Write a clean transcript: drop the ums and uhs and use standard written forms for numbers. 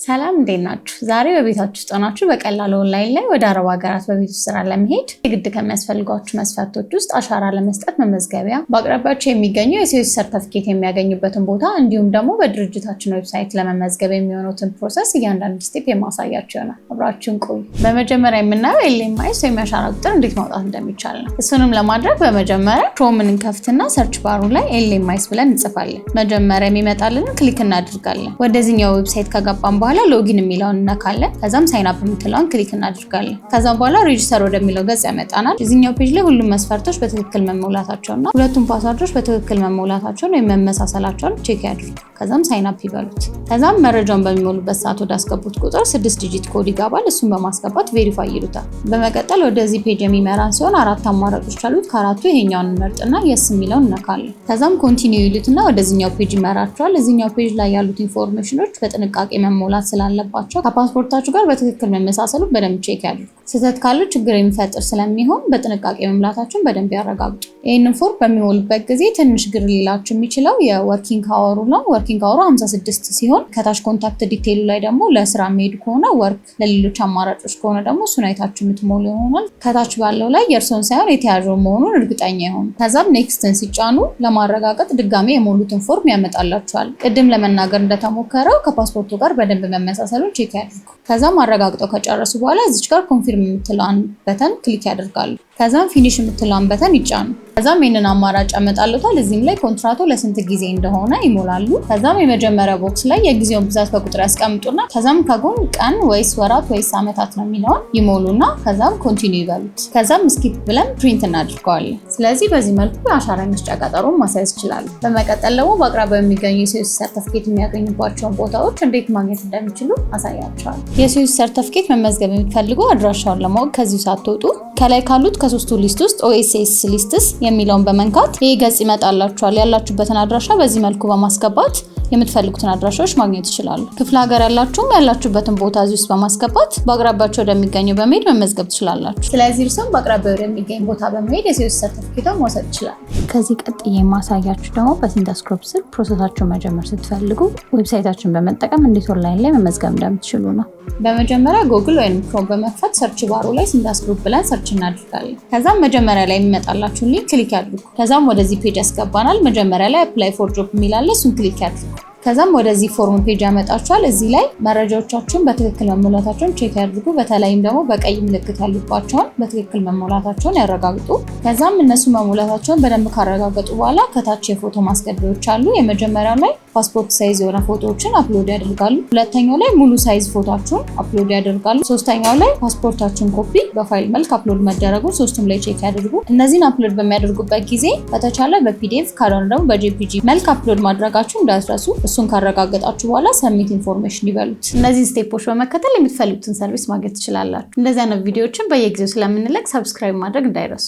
ሰላም እንዴት ናችሁ? ዛሬ በቤታችሁ ውስጥ ሆናችሁ በቀላሉ ኦንላይን ላይ ወደ አረብ ሀገራት በቤት ውስጥ ስራ ለመሄድ የግድ ከሚያስፈልጓችሁ መስፈርቶች ውስጥ አሻራ ለመስጠት መመዝገቢያ፣ በአቅራቢያችሁ የሚገኙ የሲኦሲ ሰርተፊኬት የሚያገኙበትን ቦታ እንዲሁም ደግሞ በድርጅታችን ዌብሳይት ለመመዝገብ የሚሆኑትን ፕሮሰስ እያንዳንዱ ስቴፕ የማሳያችሁ ይሆናል። አብራችሁን ቆዩ። በመጀመሪያ የምናየው ኤልኤምአይስ ወይም የአሻራ ቁጥር እንዴት ማውጣት እንደሚቻል ነው። እሱንም ለማድረግ በመጀመሪያ ክሮምን እንከፍትና ሰርች ባሩ ላይ ኤልኤምአይስ ብለን እንጽፋለን። መጀመሪያ የሚመጣልን ክሊክ እናደርጋለን። ወደዚህኛው ዌብሳይት ከገባን በኋላ ሎጊን የሚለውን እንነካለን። ከዛም ሳይን አፕ የምትለውን ክሊክ እናደርጋለን። ከዛም በኋላ ሬጂስተር ወደሚለው ገጽ ያመጣናል። እዚህኛው ፔጅ ላይ ሁሉም መስፈርቶች በትክክል መሞላታቸውና ሁለቱም ፓስወርዶች በትክክል መሞላታቸውን ወይም መመሳሰላቸውን ቼክ ያድርጉ። ከዛም ሳይን አፕ ይበሉት። ከዛም መረጃውን በሚሞሉበት ሰዓት ወዳስገቡት ቁጥር 6 ዲጂት ኮድ ይገባል። እሱን በማስገባት ቬሪፋይ ይሉታል። በመቀጠል ወደዚህ ፔጅ የሚመራን ሲሆን 4 አማራጮች አሉት። ከአራቱ ይሄኛውን እንመርጥና የስ የሚለውን እንነካለን። ከዛም ኮንቲኒው ይሉትና ወደዚህኛው ፔጅ ይመራቸዋል። እዚህኛው ፔጅ ላይ ያሉት ኢንፎርሜሽኖች በጥንቃቄ መሞላት ስላለባቸው ከፓስፖርታችሁ ጋር በትክክል መመሳሰሉ በደንብ ቼክ ያድርጉ። ስህተት ካለው ችግር የሚፈጥር ስለሚሆን በጥንቃቄ መምላታችሁን በደንብ ያረጋግጡ። ይህንን ፎርም በሚሞሉበት ጊዜ ትንሽ ግር ሊላችሁ የሚችለው የወርኪንግ አወሩ ነው። ወርኪንግ አወሩ 56 ሲሆን ከታች ኮንታክት ዲቴይሉ ላይ ደግሞ ለስራ የሚሄዱ ከሆነ ወርክ፣ ለሌሎች አማራጮች ከሆነ ደግሞ እሱን አይታችሁ የምትሞሉ ይሆናል። ከታች ባለው ላይ የእርስዎን ሳይሆን የተያዘው መሆኑን እርግጠኛ ይሆኑ። ከዛም ኔክስትን ሲጫኑ ለማረጋገጥ ድጋሜ የሞሉትን ፎርም ያመጣላችኋል። ቅድም ለመናገር እንደተሞከረው ከፓስፖርቱ ጋር በደንብ መመሳሰሉን ቼክ ያድርጉ። ከዛም አረጋግጠው ከጨረሱ በኋላ እዚች ጋር ኮንፊርም የምትለዋን በተን ክሊክ ያደርጋሉ። ከዛም ፊኒሽ የምትለዋን በተን ይጫኑ። ከዛም ይህንን አማራጭ ያመጣሉታል። እዚህም ላይ ኮንትራቱ ለስንት ጊዜ እንደሆነ ይሞላሉ። ከዛም የመጀመሪያ ቦክስ ላይ የጊዜውን ብዛት በቁጥር ያስቀምጡና ከዛም ከጎን ቀን ወይስ ወራት ወይስ ዓመታት ነው የሚለውን ይሞሉና ከዛም ኮንቲኒው ይበሉት። ከዛም ስኪፕ ብለን ፕሪንት እናድርገዋለን። ስለዚህ በዚህ መልኩ የአሻራ መስጫ ቀጠሮን ማስያዝ ይችላሉ። በመቀጠል ደግሞ በአቅራቢያው የሚገኙ የሲኦሲ ሰርተፊኬት የሚያገኙባቸውን ቦታዎች እንዴት ማግኘት እንደሚችሉ አሳያቸዋል። የሲኦሲ ሰርተፊኬት መመዝገብ የሚፈልጉ አድራሻውን ለማወቅ ከዚሁ ሳትወጡ ከላይ ካሉት ከሶስቱ ሊስት ውስጥ ኦኤስኤስ ሊስትስ የሚለውን በመንካት ይህ ገጽ ይመጣላችኋል። ያላችሁበትን አድራሻ በዚህ መልኩ በማስገባት የምትፈልጉትን አድራሻዎች ማግኘት ይችላሉ። ክፍለ ሀገር ያላችሁም ያላችሁበትን ቦታ እዚህ ውስጥ በማስገባት በአቅራቢያችሁ ወደሚገኘው በመሄድ መመዝገብ ትችላላችሁ። ስለዚህ እርስዎም በአቅራቢያው ወደሚገኝ ቦታ በመሄድ የሲኦሲ ሰርተፊኬቱን መውሰድ ይችላሉ። ከዚህ ቀጥዬ የማሳያችሁ ደግሞ በሲንታስክሮፕ ስር ፕሮሰሳችሁን መጀመር ስትፈልጉ ዌብሳይታችንን በመጠቀም እንዴት ኦንላይን ላይ መመዝገብ እንደምትችሉ ነው። በመጀመሪያ ጉግል ወይም ክሮም በመክፈት ሰርች ባሩ ላይ ሲንታስክሮፕ ብለን ሰርች እናደርጋለን። ከዛም መጀመሪያ ላይ የሚመጣላችሁን ሊንክ ክሊክ ያድርጉ። ከዛም ወደዚህ ፔጅ ያስገባናል። መጀመሪያ ላይ አፕላይ ፎር ጆብ የሚል አለ። እሱን ክሊክ ያድርጉ። ከዛም ወደዚህ ፎርም ፔጅ ያመጣችኋል። እዚህ ላይ መረጃዎቻችሁን በትክክል መሞላታቸውን ቼክ ያድርጉ። በተለይም ደግሞ በቀይ ምልክት ያሉባቸውን በትክክል መሞላታቸውን ያረጋግጡ። ከዛም እነሱ መሞላታቸውን በደንብ ካረጋገጡ በኋላ ከታች የፎቶ ማስገቢያዎች አሉ። የመጀመሪያው ላይ ፓስፖርት ሳይዝ የሆነ ፎቶዎችን አፕሎድ ያደርጋሉ። ሁለተኛው ላይ ሙሉ ሳይዝ ፎቶአችሁን አፕሎድ ያደርጋሉ። ሶስተኛው ላይ ፓስፖርታችሁን ኮፒ በፋይል መልክ አፕሎድ መደረጉን ሶስቱም ላይ ቼክ ያድርጉ። እነዚህን አፕሎድ በሚያደርጉበት ጊዜ በተቻለ በፒዲኤፍ ካልሆነ ደግሞ በጄፒጂ መልክ አፕሎድ ማድረጋችሁ እንዳትረሱ። እሱን ካረጋገጣችሁ በኋላ ሰሚት ኢንፎርሜሽን ይበሉት። እነዚህን ስቴፖች በመከተል የምትፈልጉትን ሰርቪስ ማግኘት ትችላላችሁ። እንደዚህ አይነት ቪዲዮዎችን በየጊዜው ስለምንለቅ ሰብስክራይብ ማድረግ እንዳይረሱ።